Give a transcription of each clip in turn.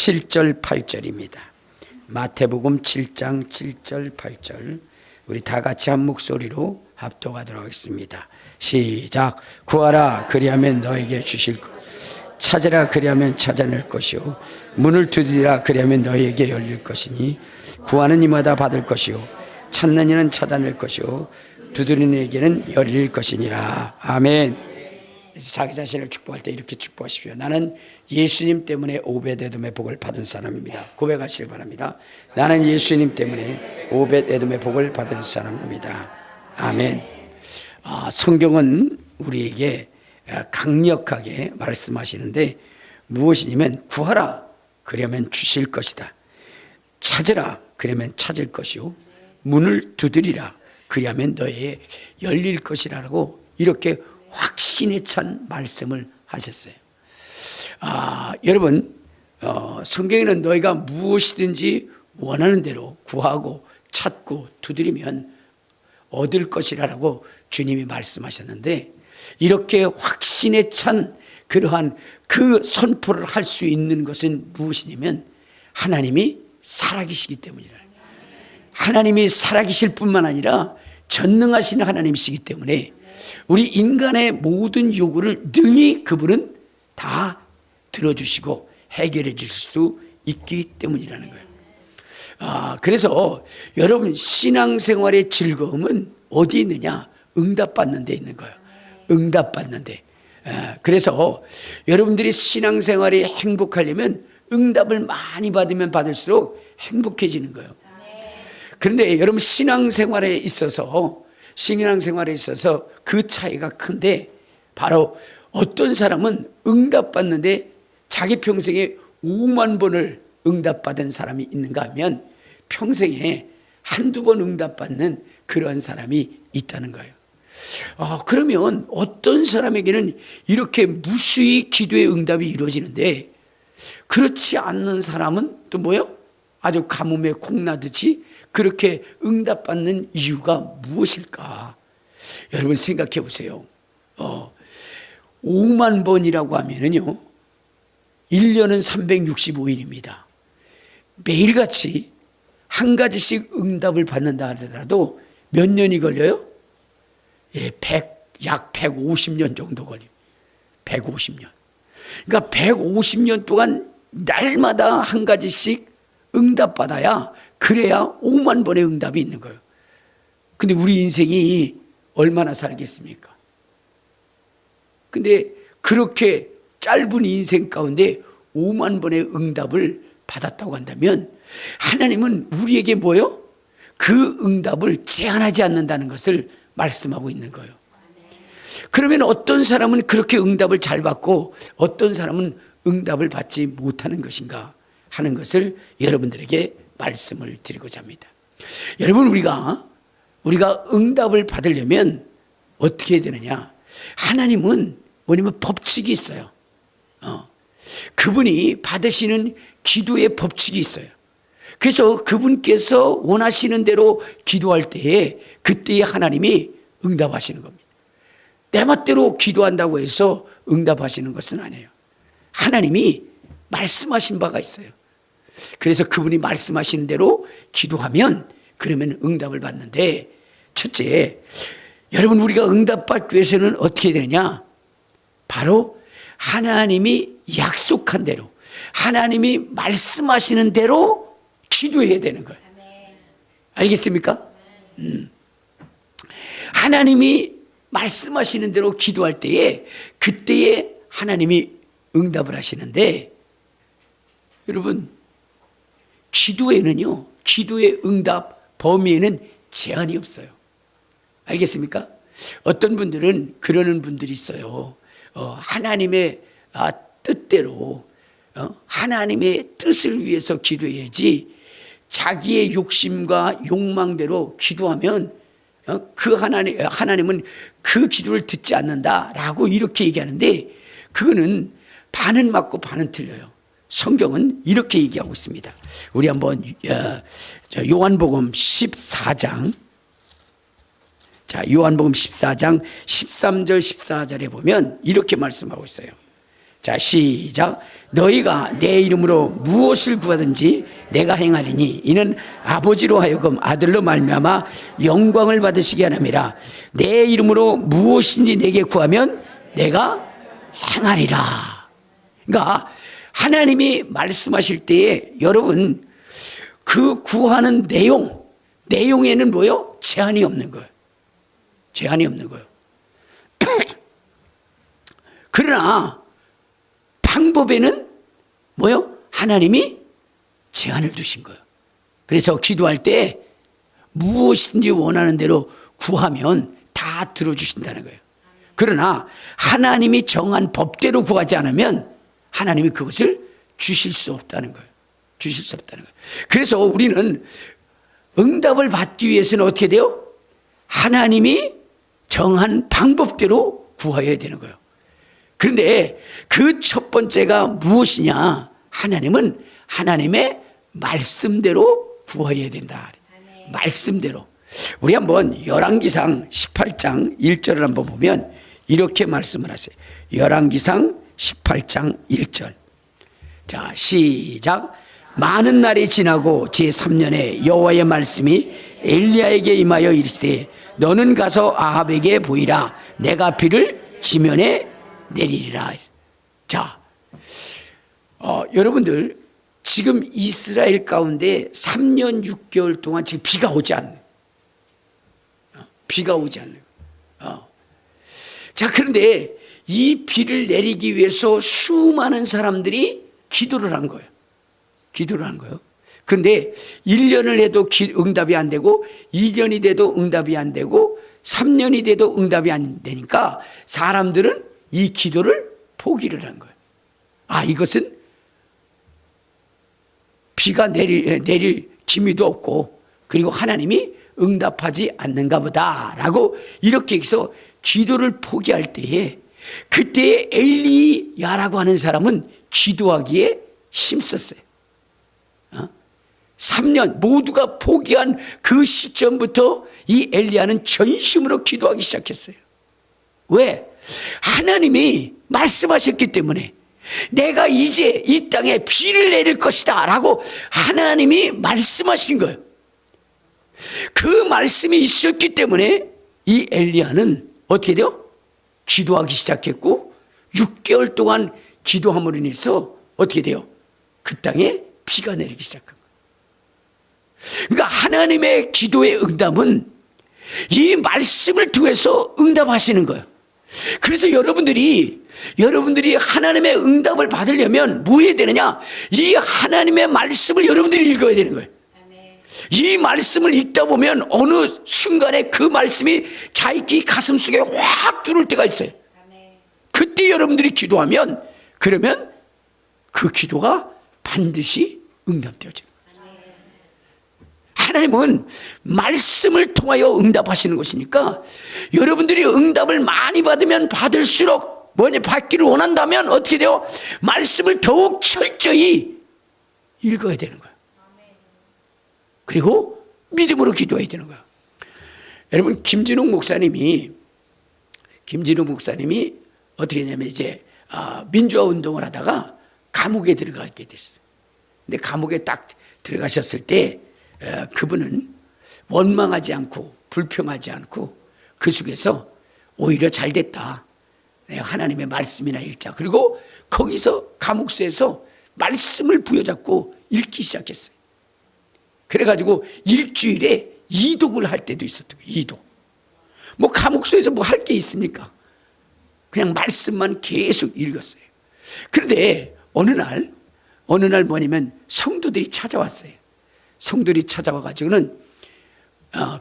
7절 8절입니다. 마태복음 7장 7절 8절 우리 다 같이 한 목소리로 합독하도록 하겠습니다. 시작. 구하라 그리하면 너에게 주실 것, 찾으라 그리하면 찾아낼 것이요, 문을 두드리라 그리하면 너에게 열릴 것이니 구하는 이마다 받을 것이요, 찾는 이는 찾아낼 것이요, 두드리는 이에게는 열릴 것이니라. 아멘. 자기 자신을 축복할 때 이렇게 축복하십시오. 나는 예수님 때문에 오벳에돔의 복을 받은 사람입니다. 고백하시길 바랍니다. 나는 예수님 때문에 오벳에돔의 복을 받은 사람입니다. 아멘. 성경은 우리에게 강력하게 말씀하시는데 무엇이냐면 구하라 그러면 주실 것이다, 찾으라 그러면 찾을 것이요, 문을 두드리라 그러면 너에게 열릴 것이라고 이렇게 확신에 찬 말씀을 하셨어요. 여러분, 성경에는 너희가 무엇이든지 원하는 대로 구하고 찾고 두드리면 얻을 것이라고 주님이 말씀하셨는데, 이렇게 확신에 찬 그러한 그 선포를 할 수 있는 것은 무엇이냐면 하나님이 살아계시기 때문이라. 하나님이 살아계실 뿐만 아니라 전능하신 하나님이시기 때문에 우리 인간의 모든 요구를 능히 그분은 다 들어주시고 해결해 주실 수 있기 때문이라는 거예요. 그래서 여러분 신앙생활의 즐거움은 어디 있느냐? 응답받는 데 있는 거예요. 응답받는 데. 그래서 여러분들이 신앙생활이 행복하려면 응답을 많이 받으면 받을수록 행복해지는 거예요. 그런데 여러분 신앙생활에 있어서 그 차이가 큰데, 바로 어떤 사람은 응답받는데 자기 평생에 5만 번을 응답받은 사람이 있는가 하면 평생에 한두 번 응답받는 그런 사람이 있다는 거예요. 그러면 어떤 사람에게는 이렇게 무수히 기도의 응답이 이루어지는데 그렇지 않는 사람은 또 뭐요? 아주 가뭄에 콩나듯이 그렇게 응답받는 이유가 무엇일까? 여러분 생각해 보세요. 5만 번이라고 하면은요, 1년은 365일입니다. 매일같이 한 가지씩 응답을 받는다 하더라도 몇 년이 걸려요? 약 150년 정도 걸려요. 150년. 그러니까 150년 동안 날마다 한 가지씩 응답받아야, 그래야 5만 번의 응답이 있는 거예요. 근데 우리 인생이 얼마나 살겠습니까? 근데 그렇게 짧은 인생 가운데 5만 번의 응답을 받았다고 한다면 하나님은 우리에게 뭐요? 그 응답을 제한하지 않는다는 것을 말씀하고 있는 거예요. 그러면 어떤 사람은 그렇게 응답을 잘 받고 어떤 사람은 응답을 받지 못하는 것인가 하는 것을 여러분들에게 말씀을 드리고자 합니다. 여러분, 우리가 응답을 받으려면 어떻게 해야 되느냐? 하나님은 뭐냐면 법칙이 있어요. 그분이 받으시는 기도의 법칙이 있어요. 그래서 그분께서 원하시는 대로 기도할 때에 그때에 하나님이 응답하시는 겁니다. 내 멋대로 기도한다고 해서 응답하시는 것은 아니에요. 하나님이 말씀하신 바가 있어요. 그래서 그분이 말씀하시는 대로 기도하면 그러면 응답을 받는데, 첫째, 여러분 우리가 응답받기 위해서는 어떻게 해야 되느냐? 바로 하나님이 약속한 대로, 하나님이 말씀하시는 대로 기도해야 되는 거예요. 알겠습니까? 하나님이 말씀하시는 대로 기도할 때에 그때에 하나님이 응답을 하시는데, 여러분 기도에는요, 기도의 응답 범위에는 제한이 없어요. 알겠습니까? 어떤 분들은 그러는 분들이 있어요. 하나님의 뜻대로, 하나님의 뜻을 위해서 기도해야지 자기의 욕심과 욕망대로 기도하면 그 하나님은 그 기도를 듣지 않는다라고 이렇게 얘기하는데, 그거는 반은 맞고 반은 틀려요. 성경은 이렇게 얘기하고 있습니다. 우리 한번 요한복음 14장, 요한복음 14장 13절 14절에 보면 이렇게 말씀하고 있어요. 자, 시작. 너희가 내 이름으로 무엇을 구하든지 내가 행하리니 이는 아버지로 하여금 아들로 말미암아 영광을 받으시게 하느니라. 내 이름으로 무엇인지 내게 구하면 내가 행하리라. 그러니까 하나님이 말씀하실 때에 여러분 그 구하는 내용에는 뭐요? 제한이 없는 거예요. 제한이 없는 거예요. 그러나 방법에는 뭐요? 하나님이 제한을 두신 거예요. 그래서 기도할 때 무엇인지 원하는 대로 구하면 다 들어주신다는 거예요. 그러나 하나님이 정한 법대로 구하지 않으면 하나님이 그것을 주실 수 없다는 거예요. 주실 수 없다는 거예요. 그래서 우리는 응답을 받기 위해서는 어떻게 돼요? 하나님이 정한 방법대로 구하여야 되는 거예요. 그런데 그 첫 번째가 무엇이냐? 하나님은 하나님의 말씀대로 구하여야 된다. 말씀대로. 우리 한번 열왕기상 18장 1절을 한번 보면 이렇게 말씀을 하세요. 열왕기상 18장 1절. 자, 시작. 많은 날이 지나고 제3년에 여호와의 말씀이 엘리야에게 임하여 이르시되 너는 가서 아합에게 보이라. 내가 비를 지면에 내리리라. 자, 여러분들 지금 이스라엘 가운데 3년 6개월 동안 지금 비가 오지 않는, 비가 오지 않는. 자, 그런데 이 비를 내리기 위해서 수많은 사람들이 기도를 한 거예요. 기도를 한 거예요. 그런데 1년을 해도 응답이 안 되고 2년이 돼도 응답이 안 되고 3년이 돼도 응답이 안 되니까 사람들은 이 기도를 포기를 한 거예요. 아, 이것은 비가 내릴 기미도 없고 그리고 하나님이 응답하지 않는가 보다라고 이렇게 해서 기도를 포기할 때에 그때 엘리야라고 하는 사람은 기도하기에 힘썼어요. 3년 모두가 포기한 그 시점부터 이 엘리야는 전심으로 기도하기 시작했어요. 왜? 하나님이 말씀하셨기 때문에 내가 이제 이 땅에 비를 내릴 것이다 라고 하나님이 말씀하신 거예요. 그 말씀이 있었기 때문에 이 엘리야는 어떻게 돼요? 기도하기 시작했고 6개월 동안 기도함으로 인해서 어떻게 돼요? 그 땅에 비가 내리기 시작한 거예요. 그러니까 하나님의 기도의 응답은 이 말씀을 통해서 응답하시는 거예요. 그래서 여러분들이 하나님의 응답을 받으려면 뭐 해야 되느냐? 이 하나님의 말씀을 여러분들이 읽어야 되는 거예요. 이 말씀을 읽다 보면 어느 순간에 그 말씀이 자기 가슴 속에 확 들어올 때가 있어요. 그때 여러분들이 기도하면 그러면 그 기도가 반드시 응답되어져요. 하나님은 말씀을 통하여 응답하시는 것이니까 여러분들이 응답을 많이 받으면 받을수록 받기를 원한다면 어떻게 돼요? 말씀을 더욱 철저히 읽어야 되는 거예요. 그리고 믿음으로 기도해야 되는 거예요. 여러분 김진욱 목사님이 어떻게 했냐면 이제 민주화 운동을 하다가 감옥에 들어가게 됐어요. 근데 감옥에 딱 들어가셨을 때 그분은 원망하지 않고 불평하지 않고 그 속에서 오히려 잘 됐다. 하나님의 말씀이나 읽자. 그리고 거기서 감옥소에서 말씀을 부여잡고 읽기 시작했어요. 그래가지고 일주일에 이독을 할 때도 있었던 거예요. 이독. 감옥소에서 할 게 있습니까? 그냥 말씀만 계속 읽었어요. 그런데 어느 날 뭐냐면 성도들이 찾아왔어요. 성도들이 찾아와가지고는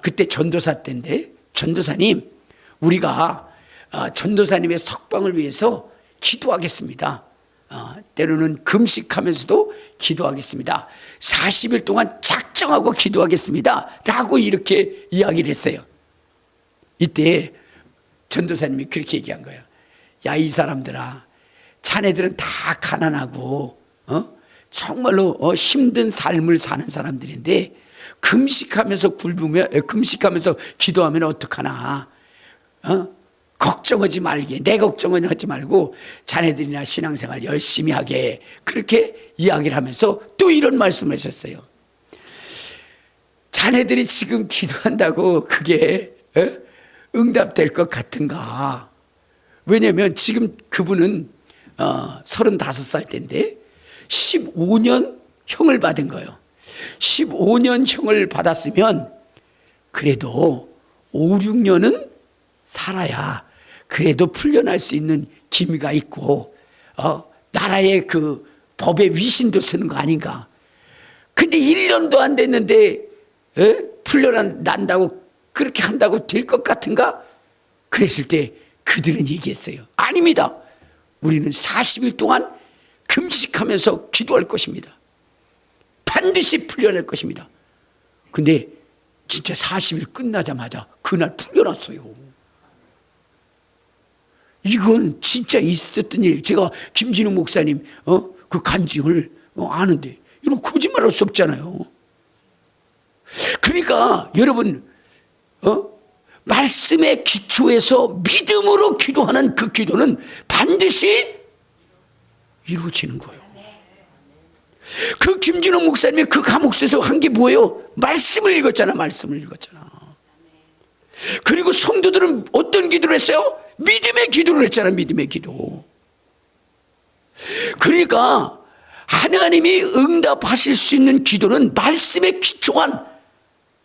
그때 전도사 때인데 전도사님 우리가 전도사님의 석방을 위해서 기도하겠습니다. 때로는 금식하면서도 기도하겠습니다. 40일 동안 작정하고 기도하겠습니다. 라고 이렇게 이야기를 했어요. 이때 전도사님이 그렇게 얘기한 거예요. 야, 이 사람들아, 자네들은 다 가난하고 정말로 힘든 삶을 사는 사람들인데 금식하면서 기도하면 어떡하나? 걱정하지 말게, 내 걱정은 하지 말고 자네들이나 신앙생활 열심히 하게, 그렇게 이야기를 하면서 또 이런 말씀을 하셨어요. 자네들이 지금 기도한다고 그게 응답될 것 같은가? 왜냐하면 지금 그분은 35살 때인데 15년 형을 받은 거예요. 15년 형을 받았으면 그래도 5, 6년은 살아야 그래도 풀려날 수 있는 기미가 있고 나라의 그 법의 위신도 쓰는 거 아닌가. 근데 1년도 안 됐는데 풀려난다고 그렇게 한다고 될 것 같은가? 그랬을 때 그들은 얘기했어요. 아닙니다. 우리는 40일 동안 금식하면서 기도할 것입니다. 반드시 풀려날 것입니다. 근데 진짜 40일 끝나자마자 그날 풀려났어요. 이건 진짜 있었던 일. 제가 김진우 목사님 그 간증을 아는데 이건 거짓말할 수 없잖아요. 그러니까 여러분 말씀의 기초에서 믿음으로 기도하는 그 기도는 반드시 이루어지는 거예요. 그 김진호 목사님이 그 감옥에서 한 게 뭐예요? 말씀을 읽었잖아. 말씀을 읽었잖아. 그리고 성도들은 어떤 기도를 했어요? 믿음의 기도를 했잖아. 믿음의 기도. 그러니까 하나님이 응답하실 수 있는 기도는 말씀에 기초한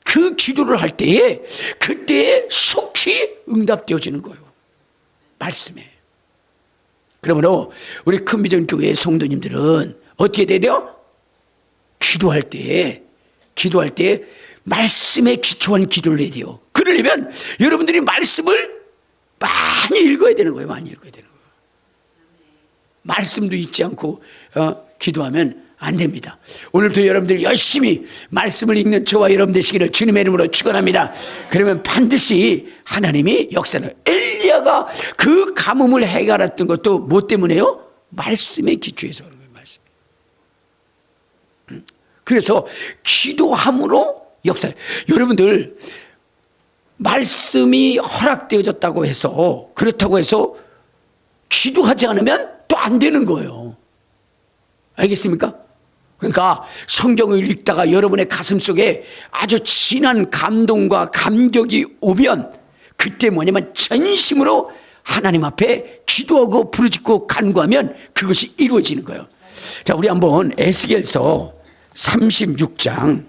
그 기도를 할 때에 그때에 속히 응답되어지는 거예요. 말씀에. 그러므로 우리 큰비전 교회의 성도님들은 어떻게 돼야 돼요? 기도할 때 말씀에 기초한 기도를 해야 돼요. 그러려면 여러분들이 말씀을 많이 읽어야 되는 거예요. 많이 읽어야 되는 거예요. 말씀도 잊지 않고 기도하면 안 됩니다. 오늘부터 여러분들이 열심히 말씀을 읽는 저와 여러분 되시기를 주님의 이름으로 축원합니다. 그러면 반드시 하나님이 역사는 엘리야가 그 가뭄을 해결했던 것도 뭐 때문에요? 말씀에 기초해서 그런 거예요. 말씀. 그래서 기도함으로 역사. 여러분들 말씀이 허락되어졌다고 해서 그렇다고 해서 기도하지 않으면 또 안 되는 거예요. 알겠습니까? 그러니까 성경을 읽다가 여러분의 가슴 속에 아주 진한 감동과 감격이 오면 그때 뭐냐면 전심으로 하나님 앞에 기도하고 부르짖고 간구하면 그것이 이루어지는 거예요. 자, 우리 한번 에스겔서 36장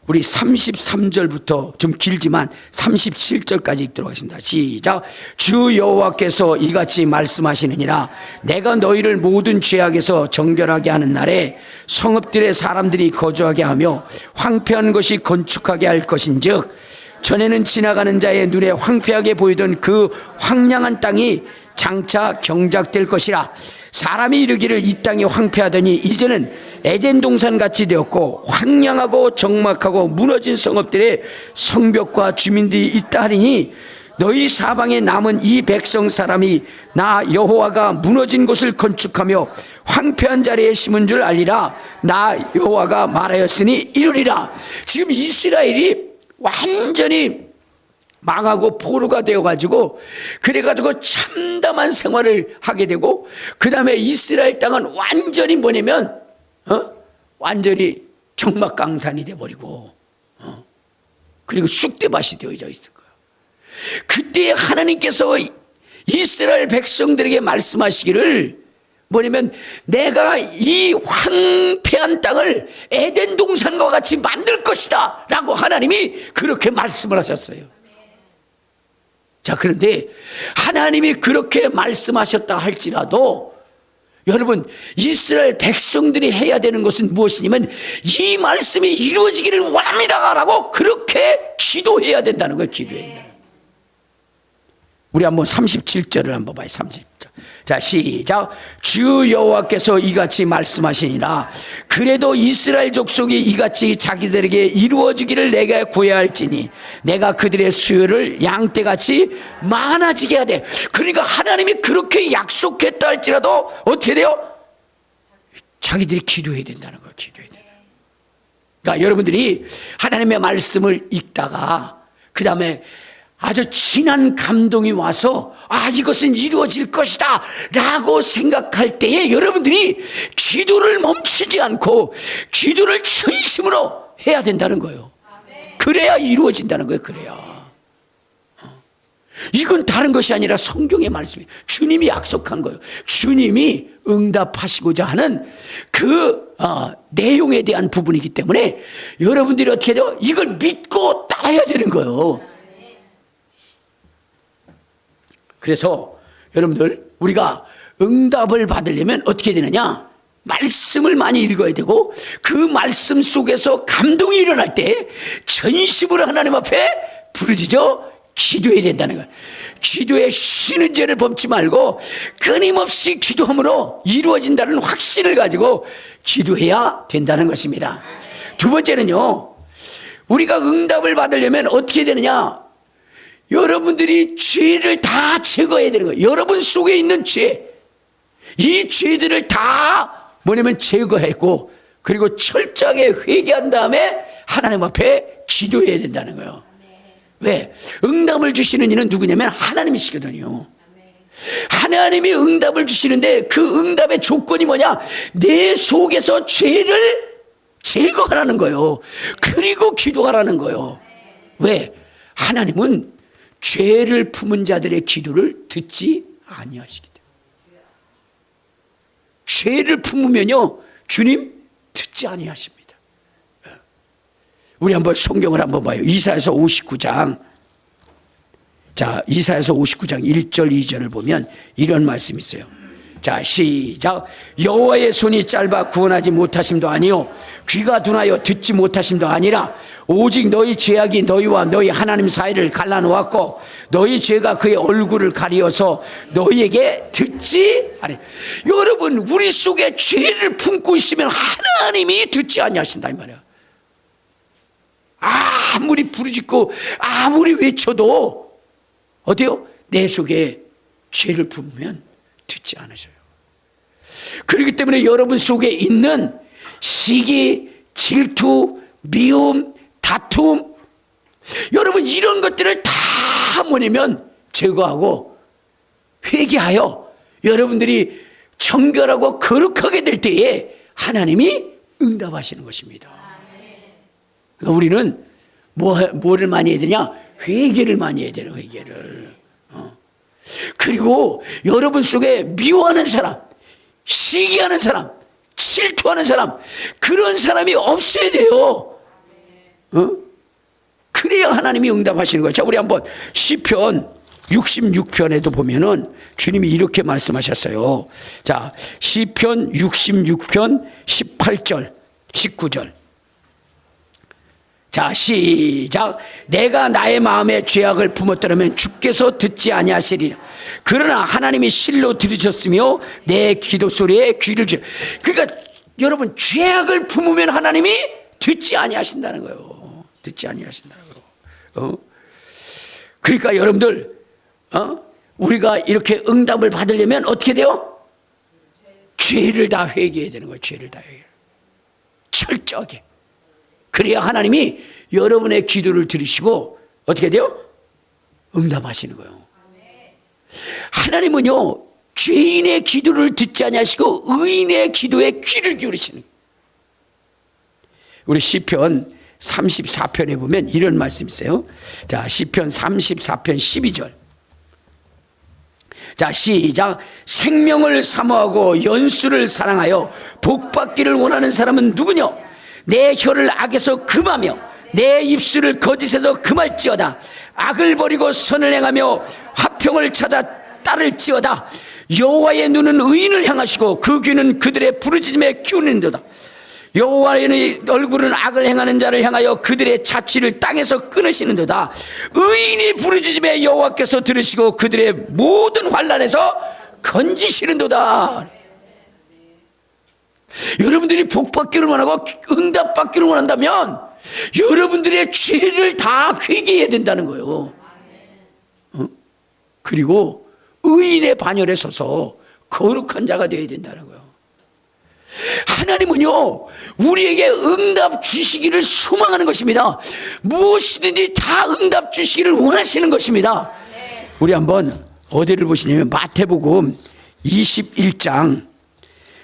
우리 33절부터 좀 길지만 37절까지 읽도록 하겠습니다. 시작. 주 여호와께서 이같이 말씀하시느니라. 내가 너희를 모든 죄악에서 정결하게 하는 날에 성읍들의 사람들이 거주하게 하며 황폐한 것이 건축하게 할 것인즉 전에는 지나가는 자의 눈에 황폐하게 보이던 그 황량한 땅이 장차 경작될 것이라. 사람이 이르기를 이 땅이 황폐하더니 이제는 에덴 동산같이 되었고 황량하고 적막하고 무너진 성읍들의 성벽과 주민들이 있다 하리니 너희 사방에 남은 이 백성 사람이 나 여호와가 무너진 곳을 건축하며 황폐한 자리에 심은 줄 알리라. 나 여호와가 말하였으니 이루리라. 지금 이스라엘이 완전히 망하고 포로가 되어가지고 그래가지고 참담한 생활을 하게 되고 그 다음에 이스라엘 땅은 완전히 뭐냐면 완전히 적막강산이 돼버리고 그리고 쑥대밭이 되어져 있을 거예요. 그때 하나님께서 이스라엘 백성들에게 말씀하시기를 뭐냐면 내가 이 황폐한 땅을 에덴 동산과 같이 만들 것이다 라고 하나님이 그렇게 말씀을 하셨어요. 자, 그런데 하나님이 그렇게 말씀하셨다 할지라도 여러분 이스라엘 백성들이 해야 되는 것은 무엇이냐면 이 말씀이 이루어지기를 원합니다 라고 그렇게 기도해야 된다는 거예요. 기도해야 된다는 거예요. 우리 한번 37절을 한번 봐요. 37절. 자, 시작. 주 여호와께서 이같이 말씀하시니라. 그래도 이스라엘 족속이 이같이 자기들에게 이루어지기를 내가 구해야 할지니 내가 그들의 수요를 양떼같이 많아지게 하되. 그러니까 하나님이 그렇게 약속했다 할지라도 어떻게 돼요? 자기들이 기도해야 된다는 거예요. 기도해야 돼요. 그러니까 여러분들이 하나님의 말씀을 읽다가 그 다음에 아주 진한 감동이 와서 이것은 이루어질 것이다 라고 생각할 때에 여러분들이 기도를 멈추지 않고 기도를 전심으로 해야 된다는 거예요. 그래야 이루어진다는 거예요. 그래야. 이건 다른 것이 아니라 성경의 말씀이에요. 주님이 약속한 거예요. 주님이 응답하시고자 하는 그 내용에 대한 부분이기 때문에 여러분들이 어떻게 돼요? 이걸 믿고 따라야 되는 거예요. 그래서 여러분들, 우리가 응답을 받으려면 어떻게 되느냐? 말씀을 많이 읽어야 되고 그 말씀 속에서 감동이 일어날 때 전심으로 하나님 앞에 부르짖어 기도해야 된다는 거예요. 기도에 쉬는 죄를 범치 말고 끊임없이 기도함으로 이루어진다는 확신을 가지고 기도해야 된다는 것입니다. 두 번째는요, 우리가 응답을 받으려면 어떻게 되느냐? 여러분들이 죄를 다 제거해야 되는 거예요. 여러분 속에 있는 죄, 이 죄들을 다 뭐냐면 제거했고, 그리고 철저하게 회개한 다음에 하나님 앞에 기도해야 된다는 거예요. 왜? 응답을 주시는 이는 누구냐면 하나님이시거든요. 하나님이 응답을 주시는데 그 응답의 조건이 뭐냐? 내 속에서 죄를 제거하라는 거예요. 그리고 기도하라는 거예요. 왜? 하나님은 죄를 품은 자들의 기도를 듣지 아니하시기 때문에. 죄를 품으면요, 주님 듣지 아니하십니다. 우리 한번 성경을 한번 봐요. 이사야서 59장. 자, 이사야서 59장 1절 2절을 보면 이런 말씀이 있어요. 자, 시작. 여호와의 손이 짧아 구원하지 못하심도 아니요 귀가 둔하여 듣지 못하심도 아니라 오직 너희 죄악이 너희와 너희 하나님 사이를 갈라놓았고 너희 죄가 그의 얼굴을 가리어서 너희에게 듣지 아니. 여러분, 우리 속에 죄를 품고 있으면 하나님이 듣지 아니하신다 이 말이야. 아무리 부르짖고 아무리 외쳐도 어때요? 내 속에 죄를 품으면 듣지 않으셔요. 그렇기 때문에 여러분 속에 있는 시기, 질투, 미움, 다툼, 여러분 이런 것들을 다 뭐냐면 제거하고 회개하여 여러분들이 정결하고 거룩하게 될 때에 하나님이 응답하시는 것입니다. 그러니까 우리는 뭐를 많이 해야 되냐? 회개를 많이 해야 되는 회개를. 그리고 여러분 속에 미워하는 사람, 시기하는 사람, 질투하는 사람, 그런 사람이 없어야 돼요. 그래야 하나님이 응답하시는 거예요. 자, 우리 한번 시편 66편에도 보면은 주님이 이렇게 말씀하셨어요. 자, 시편 66편 18절, 19절. 자, 시작. 내가 나의 마음에 죄악을 품었더라면 주께서 듣지 아니하시리라. 그러나 하나님이 실로 들으셨으며 내 기도 소리에 귀를 주여. 그러니까 여러분, 죄악을 품으면 하나님이 듣지 아니하신다는 거예요. 듣지 아니하신다는 거예요. 그러니까 여러분들, 우리가 이렇게 응답을 받으려면 어떻게 돼요? 죄를 다 회개해야 되는 거예요. 죄를 다 회개. 철저하게. 그래야 하나님이 여러분의 기도를 들으시고 어떻게 돼요? 응답하시는 거예요. 하나님은요, 죄인의 기도를 듣지 아니하시고 의인의 기도에 귀를 기울이시는 거예요. 우리 시편 34편에 보면 이런 말씀이 있어요. 자, 시편 34편 12절. 자, 시작. 생명을 사모하고 연수를 사랑하여 복받기를 원하는 사람은 누구냐? 내 혀를 악에서 금하며 내 입술을 거짓에서 금할지어다. 악을 버리고 선을 행하며 화평을 찾아 따를지어다. 여호와의 눈은 의인을 향하시고 그 귀는 그들의 부르짖음에 기울이는도다. 여호와의 얼굴은 악을 행하는 자를 향하여 그들의 자취를 땅에서 끊으시는도다. 의인이 부르짖음에 여호와께서 들으시고 그들의 모든 환난에서 건지시는도다. 여러분들이 복받기를 원하고 응답받기를 원한다면 여러분들의 죄를 다 회개해야 된다는 거예요. 그리고 의인의 반열에 서서 거룩한 자가 되어야 된다는 거예요. 하나님은요, 우리에게 응답 주시기를 소망하는 것입니다. 무엇이든지 다 응답 주시기를 원하시는 것입니다. 우리 한번 어디를 보시냐면 마태복음 21장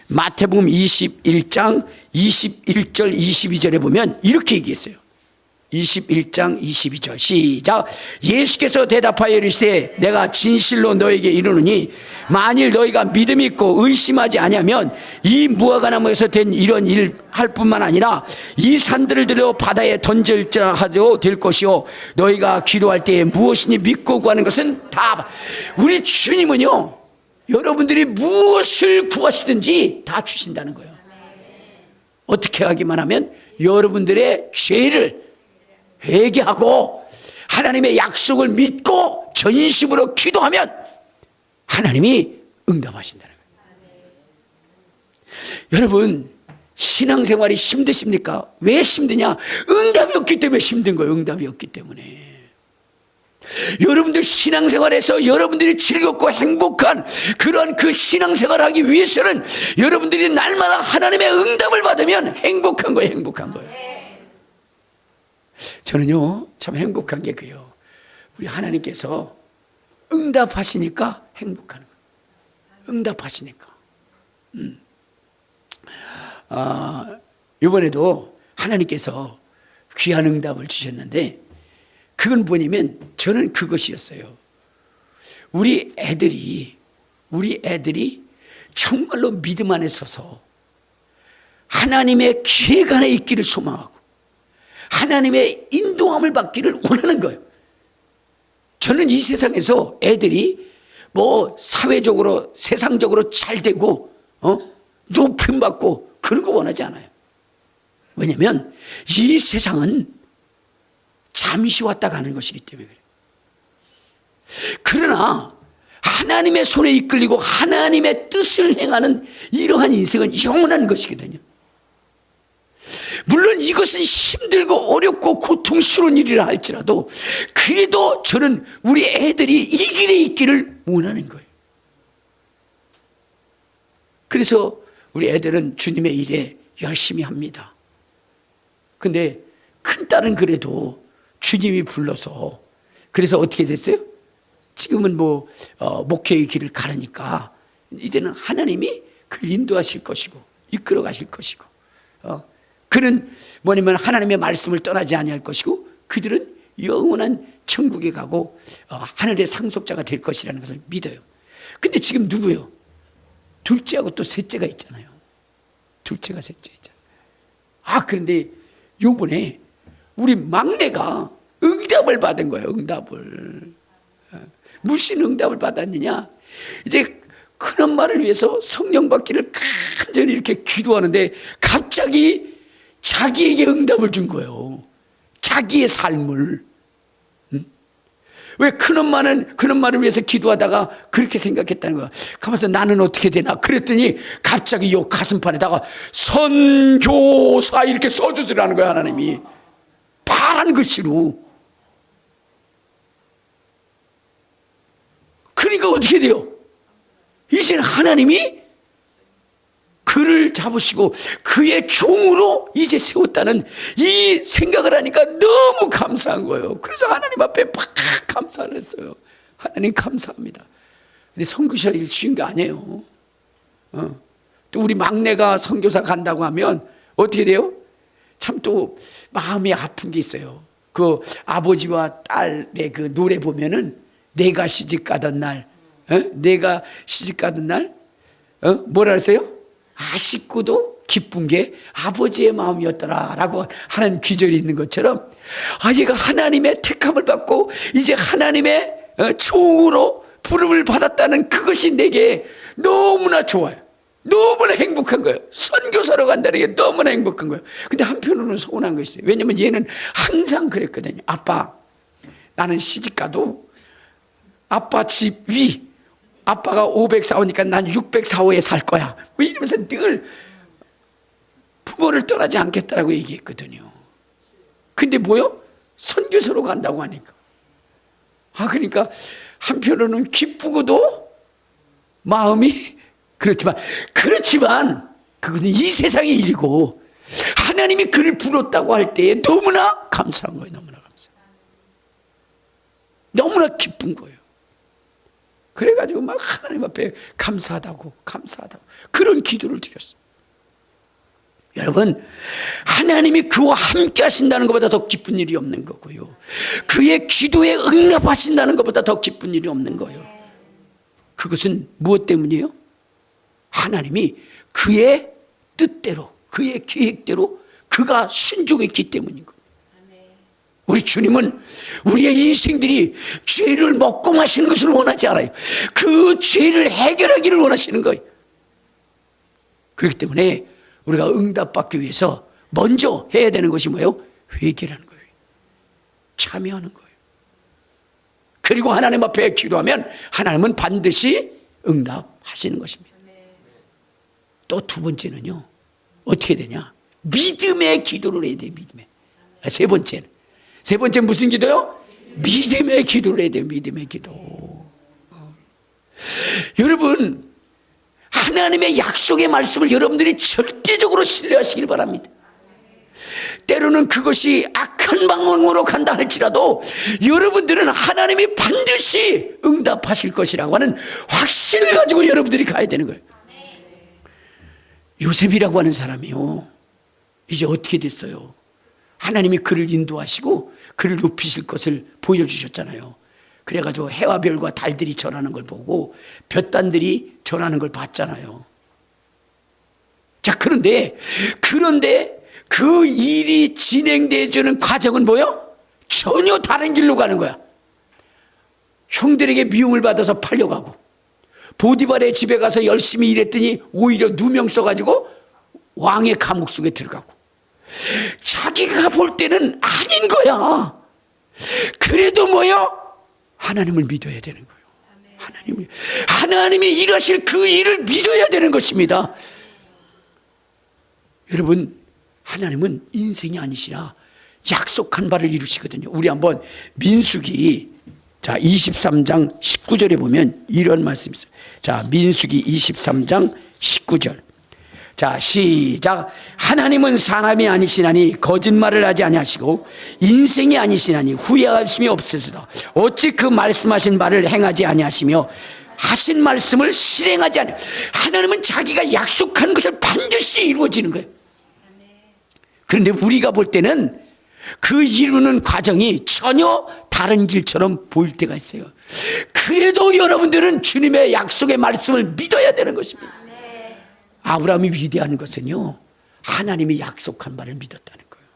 21장 21절 22절에 보면 이렇게 얘기했어요. 21장 22절 시작. 예수께서 대답하여 이르시되 내가 진실로 너에게 이르노니 만일 너희가 믿음이 있고 의심하지 아니하면 이 무화과나무에서 된 이런 일 할 뿐만 아니라 이 산들을 들여 바다에 던질지라 하도 될 것이요 너희가 기도할 때에 무엇이니 믿고 구하는 것은 다. 우리 주님은요, 여러분들이 무엇을 구하시든지 다 주신다는 거예요. 어떻게 하기만 하면 여러분들의 죄를 회개하고 하나님의 약속을 믿고 전심으로 기도하면 하나님이 응답하신다는 거예요. 여러분, 신앙생활이 힘드십니까? 왜 힘드냐? 응답이 없기 때문에 힘든 거예요. 응답이 없기 때문에. 여러분들 신앙생활에서 여러분들이 즐겁고 행복한 그런 그 신앙생활을 하기 위해서는 여러분들이 날마다 하나님의 응답을 받으면 행복한 거예요. 행복한 거예요. 저는요, 참 행복한 게 그래요. 우리 하나님께서 응답하시니까 행복한 거예요. 응답하시니까. 이번에도 하나님께서 귀한 응답을 주셨는데 그건 뭐냐면 저는 그것이었어요. 우리 애들이 정말로 믿음 안에 서서 하나님의 계획 안에 있기를 소망하고 하나님의 인도함을 받기를 원하는 거예요. 저는 이 세상에서 애들이 뭐 사회적으로 세상적으로 잘 되고 높임 받고 그런 거 원하지 않아요. 왜냐하면 이 세상은 잠시 왔다 가는 것이기 때문에 그래요. 그러나 하나님의 손에 이끌리고 하나님의 뜻을 행하는 이러한 인생은 영원한 것이거든요. 물론 이것은 힘들고 어렵고 고통스러운 일이라 할지라도 그래도 저는 우리 애들이 이 길에 있기를 원하는 거예요. 그래서 우리 애들은 주님의 일에 열심히 합니다. 근데 큰딸은 그래도 주님이 불러서 그래서 어떻게 됐어요? 지금은 목회의 길을 가르니까 이제는 하나님이 그를 인도하실 것이고 이끌어 가실 것이고 그는 뭐냐면 하나님의 말씀을 떠나지 아니할 것이고 그들은 영원한 천국에 가고 하늘의 상속자가 될 것이라는 것을 믿어요. 근데 지금 누구요? 둘째하고 또 셋째가 있잖아요. 둘째가 셋째 있잖아요. 그런데 요번에 우리 막내가 응답을 받은 거예요. 응답을. 무슨 응답을 받았느냐? 이제 큰엄마를 위해서 성령 받기를 간절히 이렇게 기도하는데 갑자기 자기에게 응답을 준 거예요. 자기의 삶을. 왜 큰엄마를 위해서 기도하다가 그렇게 생각했다는 거야. 가면서 나는 어떻게 되나 그랬더니 갑자기 요 가슴판에다가 선교사 이렇게 써주더라는 거야. 하나님이 파란 글씨로. 그러니까 어떻게 돼요? 이제는 하나님이 그를 잡으시고 그의 종으로 이제 세웠다는 이 생각을 하니까 너무 감사한 거예요. 그래서 하나님 앞에 막 감사를 했어요. 하나님 감사합니다. 근데 선교사 일 쉬운 게 아니에요. 또 우리 막내가 선교사 간다고 하면 어떻게 돼요? 참 또 마음이 아픈 게 있어요. 그 아버지와 딸의 그 노래 보면은 내가 시집 가던 날, 내가 시집 가던 날, 뭐라 했어요? 아쉽고도 기쁜 게 아버지의 마음이었더라라고 하는 귀절이 있는 것처럼 얘가 하나님의 택함을 받고 이제 하나님의 종으로 부름을 받았다는 그것이 내게 너무나 좋아요. 너무나 행복한 거예요. 선교사로 간다는 게 너무나 행복한 거예요. 근데 한편으로는 서운한 것이 있어요. 왜냐면 얘는 항상 그랬거든요. 아빠, 나는 시집가도 아빠 집 위, 아빠가 504호니까 난 604호에 살 거야. 뭐 이러면서 늘 부모를 떠나지 않겠다라고 얘기했거든요. 근데 뭐요? 선교사로 간다고 하니까. 그러니까 한편으로는 기쁘고도 마음이 그렇지만 그것은 이 세상의 일이고 하나님이 그를 불렀다고 할 때에 너무나 감사한 거예요. 너무나 감사. 너무나 기쁜 거예요. 그래가지고 막 하나님 앞에 감사하다고 그런 기도를 드렸어요. 여러분, 하나님이 그와 함께 하신다는 것보다 더 기쁜 일이 없는 거고요, 그의 기도에 응답하신다는 것보다 더 기쁜 일이 없는 거예요. 그것은 무엇 때문이에요? 하나님이 그의 뜻대로, 그의 계획대로 그가 순종했기 때문인 거예요. 우리 주님은 우리의 인생들이 죄를 먹고 마시는 것을 원하지 않아요. 그 죄를 해결하기를 원하시는 거예요. 그렇기 때문에 우리가 응답받기 위해서 먼저 해야 되는 것이 뭐예요? 회개라는 거예요. 참여하는 거예요. 그리고 하나님 앞에 기도하면 하나님은 반드시 응답하시는 것입니다. 또 두 번째는요, 어떻게 되냐? 믿음의 기도를 해야 돼요. 세 번째는 무슨 기도요? 믿음의 기도를 해야 돼요. 믿음의 기도. 여러분, 하나님의 약속의 말씀을 여러분들이 절대적으로 신뢰하시길 바랍니다. 때로는 그것이 악한 방향으로 간다 할지라도 여러분들은 하나님이 반드시 응답하실 것이라고 하는 확신을 가지고 여러분들이 가야 되는 거예요. 요셉이라고 하는 사람이요, 이제 어떻게 됐어요? 하나님이 그를 인도하시고 그를 높이실 것을 보여주셨잖아요. 그래가지고 해와 별과 달들이 절하는 걸 보고 볕단들이 절하는 걸 봤잖아요. 자, 그런데 그 일이 진행되어지는 과정은 뭐예요? 전혀 다른 길로 가는 거야. 형들에게 미움을 받아서 팔려가고, 보디발의 집에 가서 열심히 일했더니 오히려 누명 써가지고 왕의 감옥 속에 들어가고, 자기가 볼 때는 아닌 거야. 그래도 뭐요? 하나님을 믿어야 되는 거예요. 하나님이 일하실 그 일을 믿어야 되는 것입니다. 여러분, 하나님은 인생이 아니시라 약속한 바를 이루시거든요. 우리 한번 민수기 23장 19절에 보면 이런 말씀이 있어요. 자, 민수기 23장 19절. 자, 시작. 하나님은 사람이 아니시나니 거짓말을 하지 아니하시고 인생이 아니시나니 후회하심이 없으시다. 어찌 그 말씀하신 바를 행하지 아니하시며 하신 말씀을 실행하지 아니. 하나님은 자기가 약속한 것을 반드시 이루어지는 거예요. 그런데 우리가 볼 때는 그 이루는 과정이 전혀 다른 길처럼 보일 때가 있어요. 그래도 여러분들은 주님의 약속의 말씀을 믿어야 되는 것입니다. 아브라함이 위대한 것은요, 하나님이 약속한 바를 믿었다는 거예요.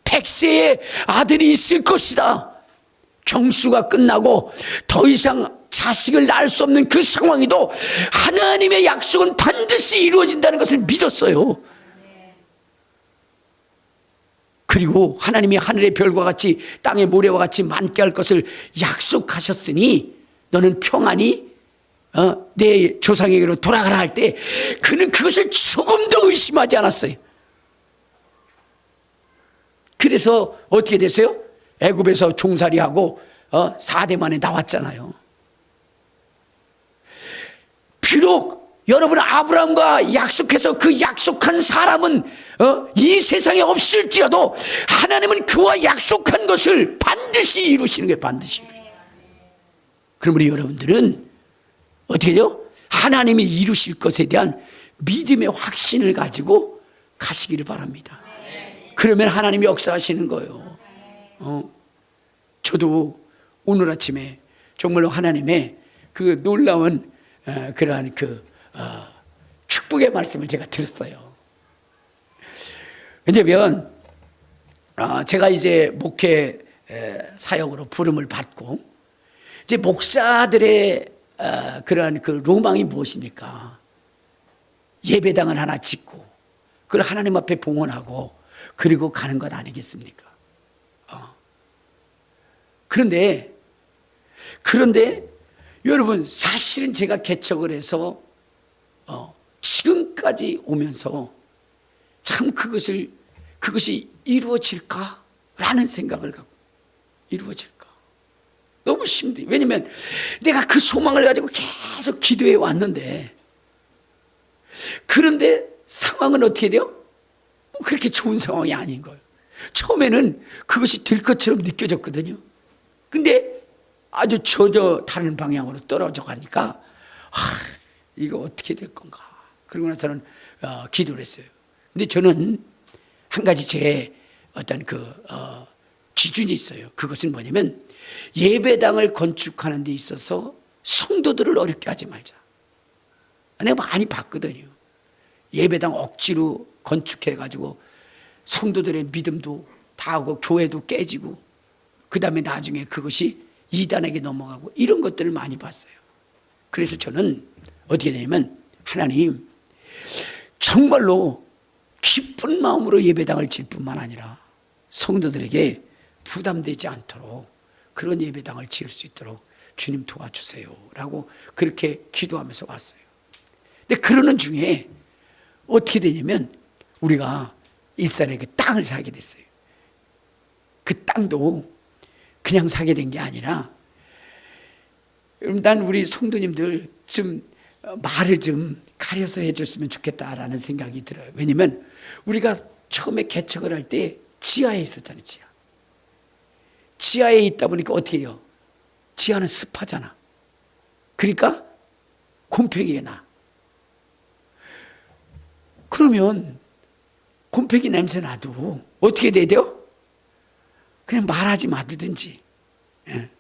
100세의 아들이 있을 것이다. 경수가 끝나고 더 이상 자식을 낳을 수 없는 그 상황에도 하나님의 약속은 반드시 이루어진다는 것을 믿었어요. 그리고 하나님이 하늘의 별과 같이 땅의 모래와 같이 많게 할 것을 약속하셨으니 너는 평안히 내 조상에게로 돌아가라 할 때 그는 그것을 조금도 의심하지 않았어요. 그래서 어떻게 됐어요? 애굽에서 종살이하고 4대 만에 나왔잖아요. 비록 여러분 아브라함과 약속해서 그 약속한 사람은 이 세상에 없을지라도 하나님은 그와 약속한 것을 반드시 이루시는 거예요. 반드시. 그럼 우리 여러분들은 어떻게 돼요? 하나님이 이루실 것에 대한 믿음의 확신을 가지고 가시기를 바랍니다. 그러면 하나님이 역사하시는 거예요. 저도 오늘 아침에 정말로 하나님의 그 놀라운 그러한 축복의 말씀을 제가 들었어요. 왜냐하면 제가 이제 목회 사역으로 부름을 받고 이제 목사들의 그러한 그 로망이 무엇입니까? 예배당을 하나 짓고 그걸 하나님 앞에 봉헌하고 그리고 가는 것 아니겠습니까? 그런데 여러분, 사실은 제가 개척을 해서 지금까지 오면서 참 그것이 이루어질까라는 생각을 갖고, 이루어질까? 너무 힘들어요. 왜냐하면 내가 그 소망을 가지고 계속 기도해 왔는데 그런데 상황은 어떻게 돼요? 뭐 그렇게 좋은 상황이 아닌 거예요. 처음에는 그것이 될 것처럼 느껴졌거든요. 근데 아주 전혀 다른 방향으로 떨어져 가니까 이거 어떻게 될 건가. 그러고 나서는 기도를 했어요. 근데 저는 한 가지 제 어떤 기준이 있어요. 그것은 뭐냐면 예배당을 건축하는 데 있어서 성도들을 어렵게 하지 말자. 내가 많이 봤거든요. 예배당 억지로 건축해가지고 성도들의 믿음도 다 하고 교회도 깨지고 그 다음에 나중에 그것이 이단에게 넘어가고 이런 것들을 많이 봤어요. 그래서 저는 어떻게 되냐면 하나님 정말로 기쁜 마음으로 예배당을 질 뿐만 아니라 성도들에게 부담되지 않도록 그런 예배당을 지을 수 있도록 주님 도와주세요 라고 그렇게 기도하면서 왔어요. 근데 그러는 중에 어떻게 되냐면 우리가 일산에 그 땅을 사게 됐어요. 그 땅도 그냥 사게 된 게 아니라 난 우리 성도님들 좀 말을 좀 가려서 해줬으면 좋겠다라는 생각이 들어요. 왜냐면 우리가 처음에 개척을 할 때 지하에 있었잖아요. 지하에 있다 보니까 어떻게 해요? 지하는 습하잖아. 그러니까 곰팡이가 나. 그러면 곰팡이 냄새 나도 어떻게 돼야 돼요? 그냥 말하지 말든지. 예.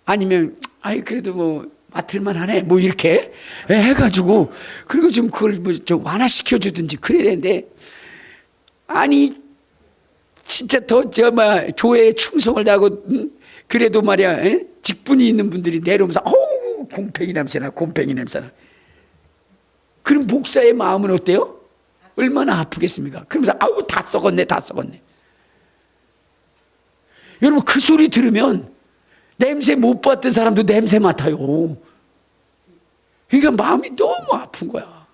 아니면 그래도 뭐 맡을만 하네 뭐 이렇게 해가지고 그리고 좀 그걸 뭐 좀 완화시켜 주든지 그래야 되는데 아니 진짜 더 교회에 충성을 다하고 그래도 말이야 직분이 있는 분들이 내려오면서 곰팡이 냄새나 곰팡이 냄새나. 그럼 목사의 마음은 어때요? 얼마나 아프겠습니까? 그러면서 다 썩었네 다 썩었네. 여러분 그 소리 들으면 냄새 못 봤던 사람도 냄새 맡아요. 그러니까 마음이 너무 아픈 거야.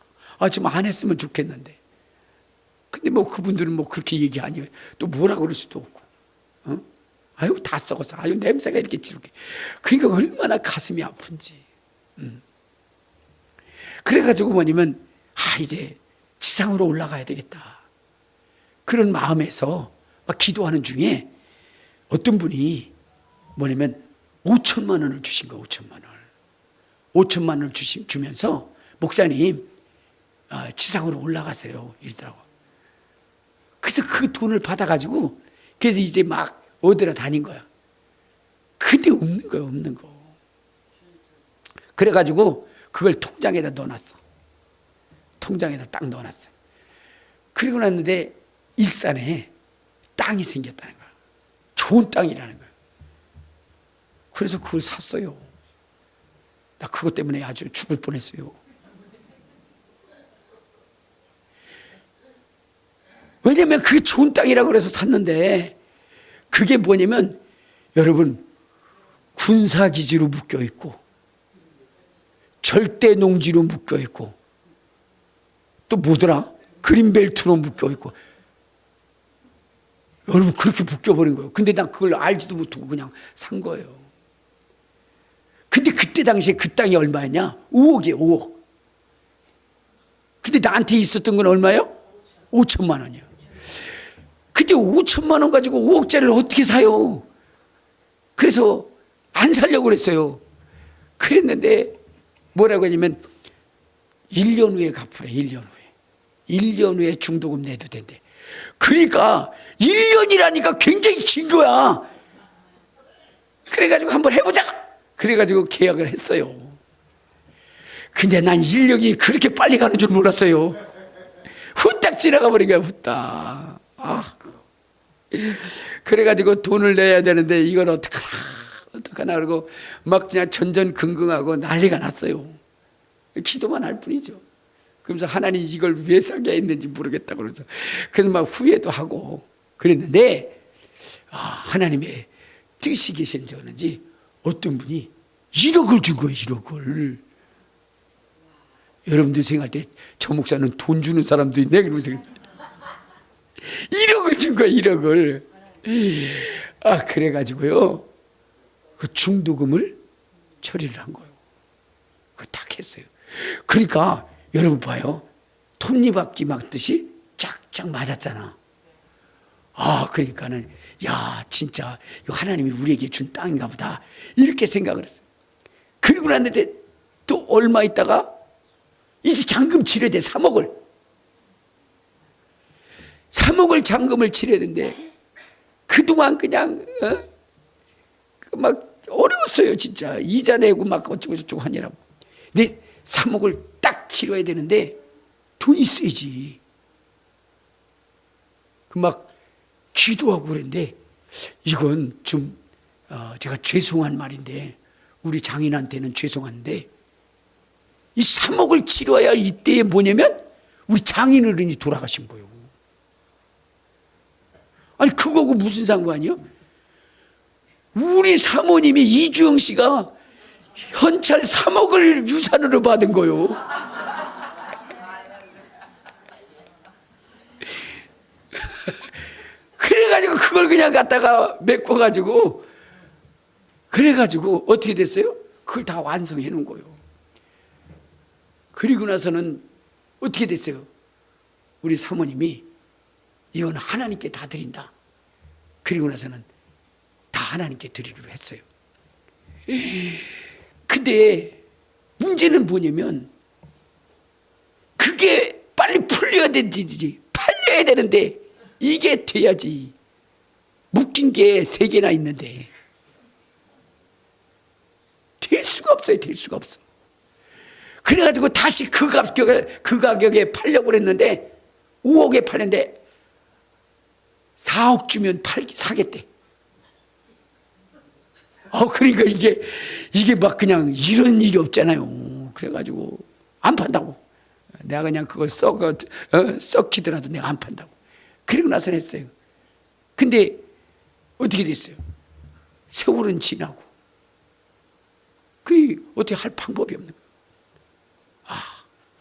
좀 안 했으면 좋겠는데. 근데 뭐 그분들은 뭐 그렇게 얘기 아니에요. 또 뭐라 그럴 수도 없고. 다 썩었어. 냄새가 이렇게 지르게. 그러니까 얼마나 가슴이 아픈지. 그래가지고 뭐냐면 이제 지상으로 올라가야 되겠다. 그런 마음에서 막 기도하는 중에 어떤 분이 뭐냐면 5천만 원을 주신 거예요. 5천만 원. 5천만 원을 주면서 목사님 지상으로 올라가세요 이러더라고. 그래서 그 돈을 받아가지고 그래서 이제 막 얻으러 다닌 거야. 근데 없는 거야 없는 거. 그래가지고 그걸 통장에다 넣어놨어. 통장에다 딱 넣어놨어. 그리고 났는데 일산에 땅이 생겼다는 거야. 좋은 땅이라는 거야. 그래서 그걸 샀어요. 나 그것 때문에 아주 죽을 뻔했어요. 왜냐면 그게 좋은 땅이라고 그래서 샀는데 그게 뭐냐면 여러분 군사기지로 묶여있고 절대 농지로 묶여있고 또 뭐더라? 그린벨트로 묶여있고 여러분 그렇게 묶여버린 거예요. 근데 난 그걸 알지도 못하고 그냥 산 거예요. 근데 그때 당시에 그 땅이 얼마였냐? 5억이에요 5억. 근데 나한테 있었던 건 얼마예요? 5천만 원이에요. 근데 5천만 원 가지고 5억짜리를 어떻게 사요? 그래서 안 살려고 그랬어요. 그랬는데 뭐라고 하냐면 1년 후에 갚으래. 1년 후에. 1년 후에 중도금 내도 된대. 그러니까 1년이라니까 굉장히 긴 거야. 그래가지고 한번 해보자. 그래가지고 계약을 했어요. 근데 난 1년이 그렇게 빨리 가는 줄 몰랐어요. 후딱 지나가 버린 거야. 후딱. 그래가지고 돈을 내야 되는데 이걸 어떡하나 그러고 막 그냥 전전긍긍하고 난리가 났어요. 기도만 할 뿐이죠. 그러면서 하나님 이걸 왜 사게 했는지 모르겠다 그래서 그래서 막 후회도 하고 그랬는데 하나님의 뜻이 계신지 어는지 어떤 분이 1억을 준 거예요. 1억을. 여러분들 생각할 때 저 목사는 돈 주는 사람도 있네 그러면서 1억을 준 거예요. 1억을. 그래가지고요 그 중도금을 처리를 한 거예요. 그거 딱 했어요. 그러니까 여러분 봐요. 톱니바퀴 막듯이 쫙쫙 맞았잖아. 그러니까는 야 진짜 이거 하나님이 우리에게 준 땅인가 보다 이렇게 생각을 했어요. 그리고 났는데 또 얼마 있다가 이제 잔금 치러야 돼. 3억을 잔금을 치러야 되는데 그동안 그냥 막 어려웠어요. 진짜 이자 내고 막 어쩌고 저쩌고 하느라고. 근데 3억을 딱 치러야 되는데 돈이 있어야지. 막 기도하고 그랬는데 이건 좀 제가 죄송한 말인데 우리 장인한테는 죄송한데 이 3억을 치러야 할 이때에 뭐냐면 우리 장인어른이 돌아가신 거예요. 아니 그거하고 무슨 상관이요? 우리 사모님이 이주영 씨가 현찰 3억을 유산으로 받은 거요. 그래가지고 그걸 그냥 갖다가 메꿔가지고 그래가지고 어떻게 됐어요? 그걸 다 완성해 놓은 거예요. 그리고 나서는 어떻게 됐어요? 우리 사모님이 이건 하나님께 다 드린다. 그리고 나서는 다 하나님께 드리기로 했어요. 근데 문제는 뭐냐면 그게 빨리 풀려야 되지 팔려야 되는데 이게 돼야지. 묶인 게 3개나 있는데 될 수가 없어요. 될 수가 없어. 그래가지고 다시 그 가격에 팔려고 그랬는데 5억에 팔렸는데 4억 주면 사겠대. 그러니까 이게 막 그냥 이런 일이 없잖아요. 그래가지고 안 판다고. 내가 그냥 그걸 썩히더라도 내가 안 판다고. 그리고 나서 했어요. 근데 어떻게 됐어요? 세월은 지나고 그게 어떻게 할 방법이 없는 거예요.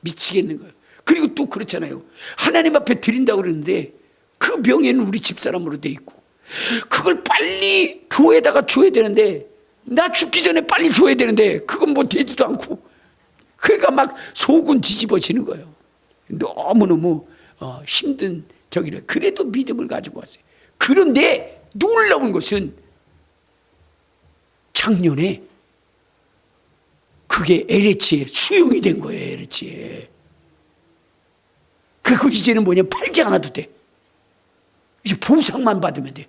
미치겠는 거예요. 그리고 또 그렇잖아요. 하나님 앞에 드린다고 그러는데 그 명예는 우리 집사람으로 돼 있고 그걸 빨리 교회에다가 줘야 되는데 나 죽기 전에 빨리 줘야 되는데 그건 뭐 되지도 않고 그러니까 막 속은 뒤집어지는 거예요. 너무너무 힘든 저기를 그래도 믿음을 가지고 왔어요. 그런데 놀라운 것은 작년에 그게 LH에 수용이 된 거예요. LH에. 그리고 이제는 뭐냐면 팔지 않아도 돼. 이제 보상만 받으면 돼.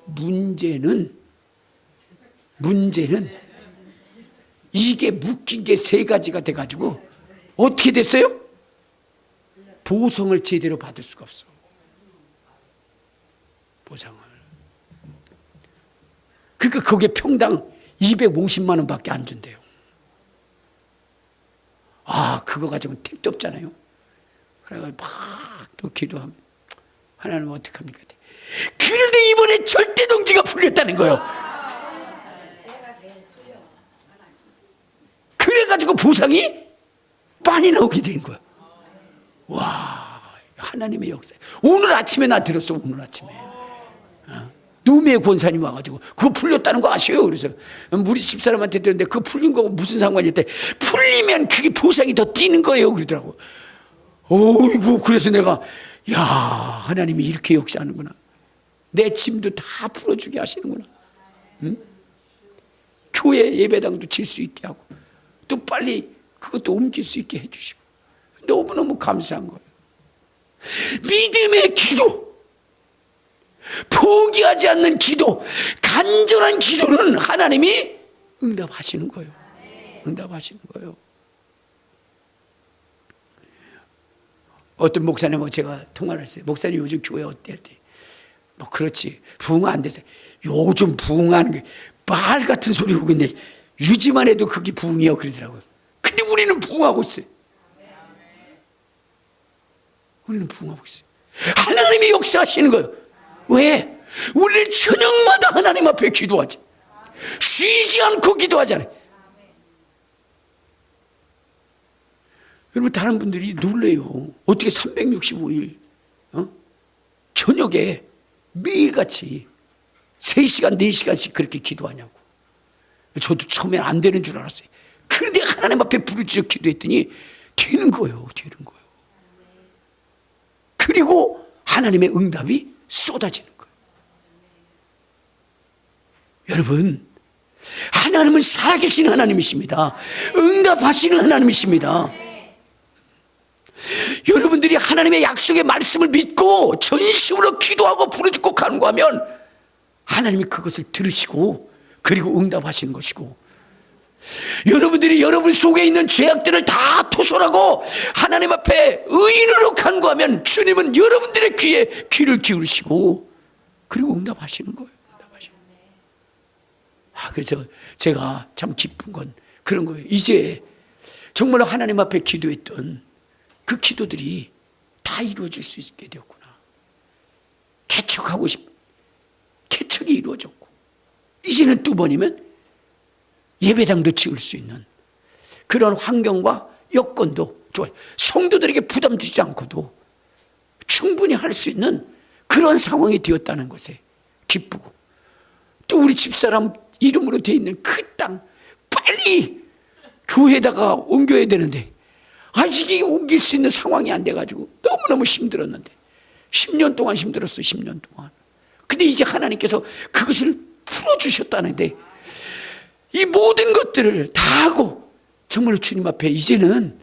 문제는 이게 묶인 게 3가지가 돼가지고 어떻게 됐어요? 보상을 제대로 받을 수가 없어. 보상을. 그러니까 그게 평당 250만 원밖에 안 준대요. 그거 가지고는 택도 없잖아요. 그래가지고 막 또 기도하면 하나님 어떡합니까? 그런데 이번에 절대동지가 풀렸다는 거예요. 그래가지고 보상이 많이 나오게 된 거야. 와, 하나님의 역사. 오늘 아침에 나 들었어. 오늘 아침에 노미의 권사님 와가지고 그거 풀렸다는 거 아셔요? 그래서 우리 집사람한테 들었는데 그거 풀린 거고 무슨 상관이 있대. 풀리면 그게 보상이 더 뛰는 거예요. 그러더라고. 어이구, 그래서 내가 야, 하나님이 이렇게 역사하는구나. 내 짐도 다 풀어주게 하시는구나. 응? 교회 예배당도 질 수 있게 하고 또 빨리 그것도 옮길 수 있게 해주시고 너무너무 감사한 거예요. 믿음의 기도, 포기하지 않는 기도, 간절한 기도는 하나님이 응답하시는 거예요. 응답하시는 거예요. 어떤 목사님하고 제가 통화를 했어요. 목사님 요즘 교회 어때? 뭐 그렇지. 부흥 안 돼서. 요즘 부흥하는 게 말 같은 소리 오고 있네. 유지만 해도 그게 부흥이야 그러더라고요. 근데 우리는 부흥하고 있어요. 우리는 부흥하고 있어요. 하나님이 역사하시는 거예요. 왜? 우리는 저녁마다 하나님 앞에 기도하지. 쉬지 않고 기도하잖아요. 여러분 다른 분들이 놀래요. 어떻게 365일 저녁에 매일같이 3시간 4시간씩 그렇게 기도하냐고. 저도 처음엔 안 되는 줄 알았어요. 그런데 하나님 앞에 부르짖어 기도했더니 되는 거예요. 되는 거예요. 그리고 하나님의 응답이 쏟아지는 거예요. 여러분, 하나님은 살아계신 하나님이십니다. 응답하시는 하나님이십니다. 여러분들이 하나님의 약속의 말씀을 믿고 전심으로 기도하고 부르짖고 간구하면 하나님이 그것을 들으시고 그리고 응답하시는 것이고, 여러분들이 여러분 속에 있는 죄악들을 다 토설하고 하나님 앞에 의인으로 간구하면 주님은 여러분들의 귀에 귀를 기울이시고 그리고 응답하시는 거예요. 그래서 제가 참 기쁜 건 그런 거예요. 이제 정말로 하나님 앞에 기도했던 그 기도들이 다 이루어질 수 있게 되었구나. 개척이 이루어졌고, 이제는 두 번이면 예배당도 지을 수 있는 그런 환경과 여건도 좋아요. 성도들에게 부담 주지 않고도 충분히 할 수 있는 그런 상황이 되었다는 것에 기쁘고, 또 우리 집사람 이름으로 되어 있는 그 땅 빨리 교회에다가 옮겨야 되는데 아직 옮길 수 있는 상황이 안 돼가지고 너무너무 힘들었는데 10년 동안 힘들었어요. 10년 동안. 근데 이제 하나님께서 그것을 풀어주셨다는데 이 모든 것들을 다 하고 정말로 주님 앞에 이제는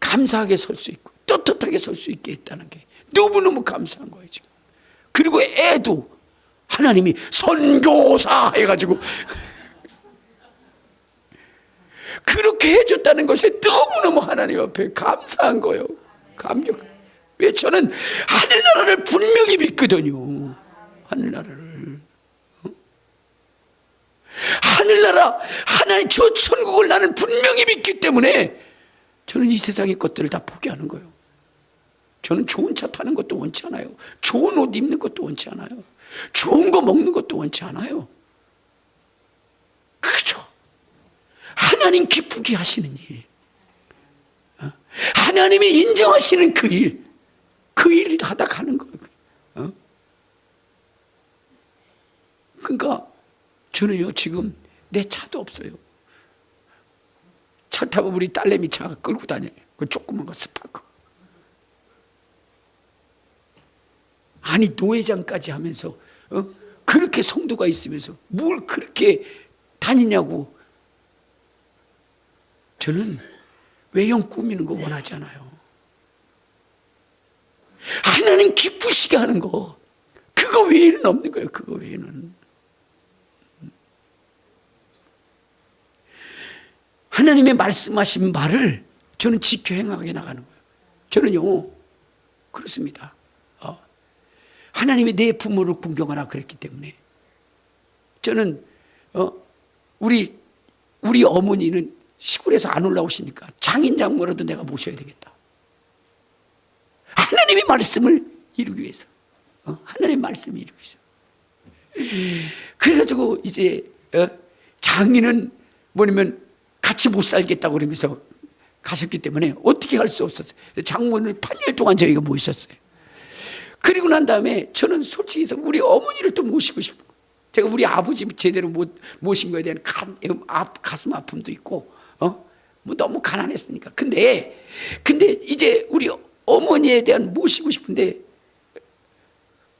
감사하게 설 수 있고 떳떳하게 설 수 있게 했다는 게 너무너무 감사한 거예요 지금. 그리고 애도 하나님이 선교사 해가지고 그렇게 해줬다는 것에 너무너무 하나님 앞에 감사한 거예요. 감격. 왜? 저는 하늘나라를 분명히 믿거든요. 하늘나라를. 하늘나라, 하나님 저 천국을 나는 분명히 믿기 때문에 저는 이 세상의 것들을 다 포기하는 거예요. 저는 좋은 차 타는 것도 원치 않아요. 좋은 옷 입는 것도 원치 않아요. 좋은 거 먹는 것도 원치 않아요. 그죠? 하나님 기쁘게 하시는 일, 하나님이 인정하시는 그 일을 하다 가는 거예요. 그러니까 저는요 지금 내 차도 없어요. 차 타고 우리 딸내미 차 끌고 다녀요. 그 조그만 거 스파크. 아니 노회장까지 하면서 그렇게 성도가 있으면서 뭘 그렇게 다니냐고. 저는 외형 꾸미는 거 원하지 않아요. 하나님 기쁘시게 하는 거, 그거 외에는 없는 거예요. 그거 외에는. 하나님의 말씀하신 말을 저는 지켜 행하게 나가는 거예요. 저는요 그렇습니다. 하나님이 내 부모를 공경하라 그랬기 때문에 저는 우리 어머니는 시골에서 안 올라오시니까 장인 장모라도 내가 모셔야 되겠다. 하나님의 말씀을 이루기 위해서. 하나님의 말씀을 이루기 위해서. 그래가지고 이제 장인은 뭐냐면 같이 못 살겠다고 그러면서 가셨기 때문에 어떻게 할 수 없었어요. 장모를 8년 동안 저희가 모셨어요. 그리고 난 다음에 저는 솔직히 해서 우리 어머니를 또 모시고 싶고, 제가 우리 아버지 제대로 못 모신 거에 대한 가슴 아픔도 있고, 뭐 너무 가난했으니까. 근데 이제 우리 어머니에 대한 모시고 싶은데,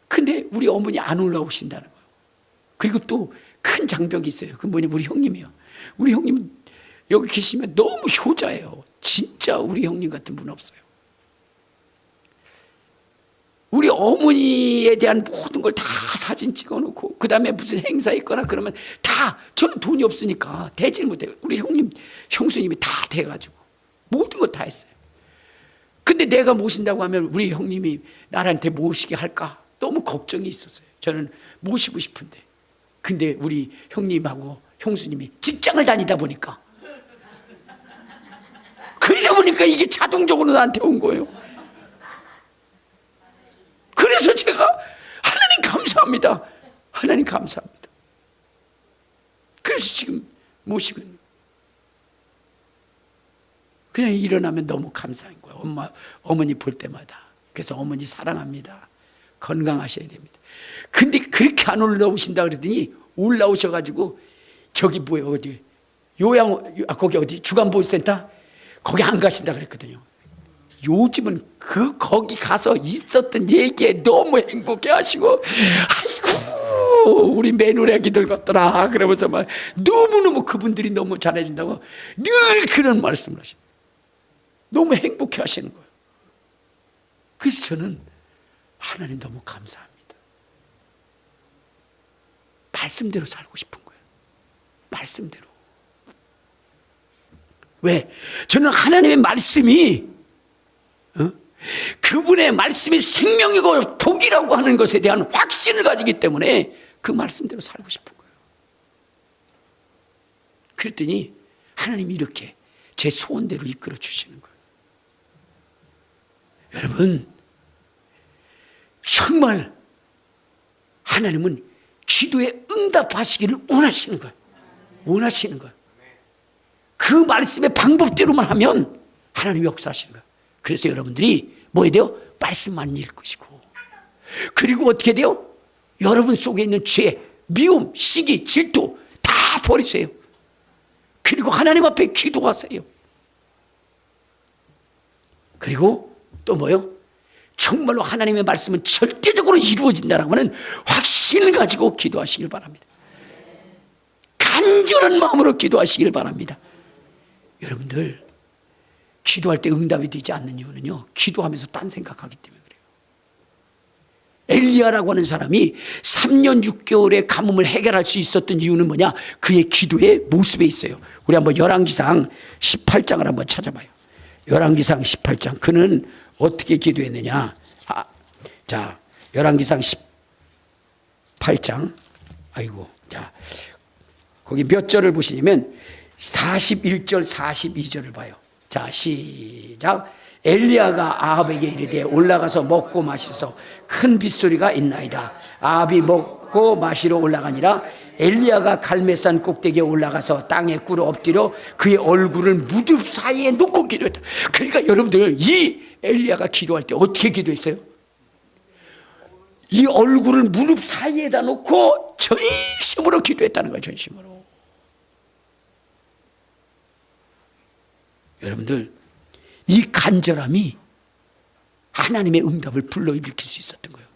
근데 우리 어머니 안 올라오신다는 거예요. 그리고 또 큰 장벽이 있어요. 그 뭐냐, 우리 형님이요. 우리 형님은 여기 계시면 너무 효자예요. 진짜 우리 형님 같은 분 없어요. 우리 어머니에 대한 모든 걸 다 사진 찍어놓고 그 다음에 무슨 행사 있거나 그러면 다, 저는 돈이 없으니까 대질 못해요. 우리 형수님이 다 돼가지고 모든 걸 다 했어요. 근데 내가 모신다고 하면 우리 형님이 나한테 모시게 할까 너무 걱정이 있었어요. 저는 모시고 싶은데, 근데 우리 형님하고 형수님이 직장을 다니다 보니까 그러다 보니까 이게 자동적으로 나한테 온 거예요. 그래서 제가 하나님 감사합니다. 하나님 감사합니다. 그래서 지금 모시고 있는 거예요. 그냥 일어나면 너무 감사한 거예요. 어머니 볼 때마다. 그래서 어머니 사랑합니다. 건강하셔야 됩니다. 근데 그렇게 안 올라오신다 그러더니 올라오셔가지고 저기 뭐예요, 어디 거기 어디 주간보호센터 거기 안 가신다 그랬거든요. 요즘은 거기 가서 있었던 얘기에 너무 행복해 하시고, 아이고 우리 매누리아기들 같더라 그러면서 막 너무너무 그분들이 너무 잘해준다고 늘 그런 말씀을 하시고 너무 행복해 하시는 거예요. 그래서 저는 하나님 너무 감사합니다. 말씀대로 살고 싶은 거예요. 말씀대로. 왜? 저는 하나님의 말씀이 그분의 말씀이 생명이고 복이라고 하는 것에 대한 확신을 가지기 때문에 그 말씀대로 살고 싶은 거예요. 그랬더니 하나님이 이렇게 제 소원대로 이끌어 주시는 거예요. 여러분, 정말 하나님은 기도에 응답하시기를 원하시는 거예요. 원하시는 거예요. 그 말씀의 방법대로만 하면 하나님이 역사하시는 거예요. 그래서 여러분들이 뭐 해야 돼요? 말씀만 읽으시고, 그리고 어떻게 돼요? 여러분 속에 있는 죄, 미움, 시기, 질투 다 버리세요. 그리고 하나님 앞에 기도하세요. 그리고 또 뭐요? 정말로 하나님의 말씀은 절대적으로 이루어진다는 하는 확신을 가지고 기도하시길 바랍니다. 간절한 마음으로 기도하시길 바랍니다. 여러분들, 기도할 때 응답이 되지 않는 이유는요, 기도하면서 딴 생각하기 때문에 그래요. 엘리야라고 하는 사람이 3년 6개월의 가뭄을 해결할 수 있었던 이유는 뭐냐? 그의 기도의 모습에 있어요. 우리 한번 열왕기상 18장을 한번 찾아봐요. 열왕기상 18장. 그는 어떻게 기도했느냐? 자, 열왕기상 18장. 아이고, 자, 거기 몇 절을 보시냐면 41절, 42절을 봐요. 자, 시작. 엘리야가 아합에게 이르되 올라가서 먹고 마셔서 큰 빗소리가 있나이다. 아합이 먹고 마시러 올라가니라. 엘리야가 갈멜산 꼭대기에 올라가서 땅에 꿇어 엎드려 그의 얼굴을 무릎 사이에 놓고 기도했다. 그러니까 여러분들, 이 엘리야가 기도할 때 어떻게 기도했어요? 이 얼굴을 무릎 사이에다 놓고 전심으로 기도했다는 거예요. 전심으로. 여러분들, 이 간절함이 하나님의 응답을 불러일으킬 수 있었던 거예요.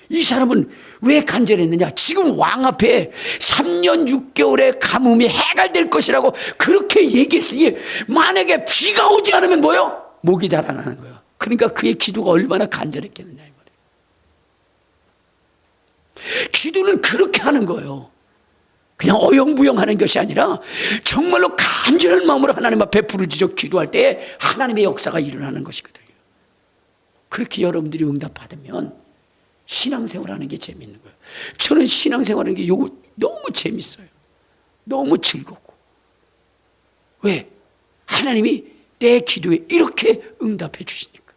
이 사람은 왜 간절했느냐? 지금 왕 앞에 3년 6개월의 가뭄이 해결될 것이라고 그렇게 얘기했으니 만약에 비가 오지 않으면 뭐요? 목이 자라나는 거예요. 그러니까 그의 기도가 얼마나 간절했겠느냐 이 말이에요. 기도는 그렇게 하는 거예요. 그냥 어영부영하는 것이 아니라 정말로 간절한 마음으로 하나님 앞에 부르짖어 기도할 때 하나님의 역사가 일어나는 것이거든요. 그렇게 여러분들이 응답받으면 신앙생활하는 게 재밌는 거예요. 저는 신앙생활하는 게 너무 재밌어요. 너무 즐겁고. 왜? 하나님이 내 기도에 이렇게 응답해 주시니까.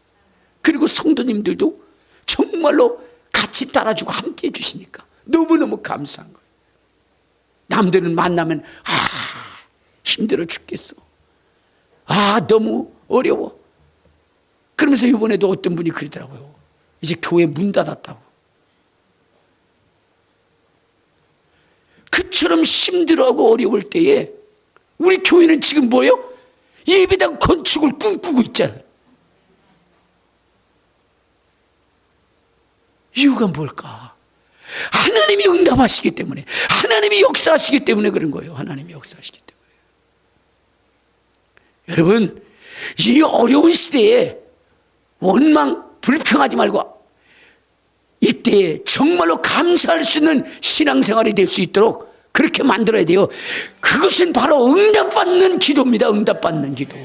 그리고 성도님들도 정말로 같이 따라주고 함께 해 주시니까 너무너무 감사한 거예요. 남들은 만나면 힘들어 죽겠어. 너무 어려워. 그러면서 이번에도 어떤 분이 그러더라고요. 이제 교회 문 닫았다고. 그처럼 힘들어하고 어려울 때에 우리 교회는 지금 뭐예요? 예배당 건축을 꿈꾸고 있잖아요. 이유가 뭘까? 하나님이 응답하시기 때문에, 하나님이 역사하시기 때문에 그런 거예요. 하나님이 역사하시기 때문에. 여러분, 이 어려운 시대에 원망, 불평하지 말고 이때에 정말로 감사할 수 있는 신앙생활이 될 수 있도록 그렇게 만들어야 돼요. 그것은 바로 응답받는 기도입니다. 응답받는 기도.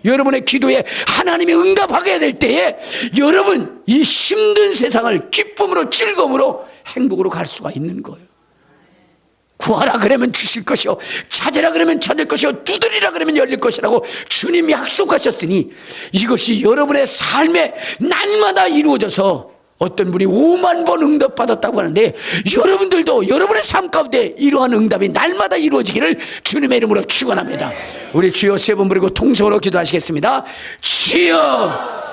여러분의 기도에 하나님이 응답하게 될 때에 여러분 이 힘든 세상을 기쁨으로, 즐거움으로, 행복으로 갈 수가 있는 거예요. 구하라 그러면 주실 것이요, 찾으라 그러면 찾을 것이요, 두드리라 그러면 열릴 것이라고 주님이 약속하셨으니 이것이 여러분의 삶에 날마다 이루어져서 어떤 분이 5만 번 응답받았다고 하는데 여러분들도 여러분의 삶 가운데 이러한 응답이 날마다 이루어지기를 주님의 이름으로 축원합니다. 우리 주여 세 번 부르고 통성으로 기도하시겠습니다. 주여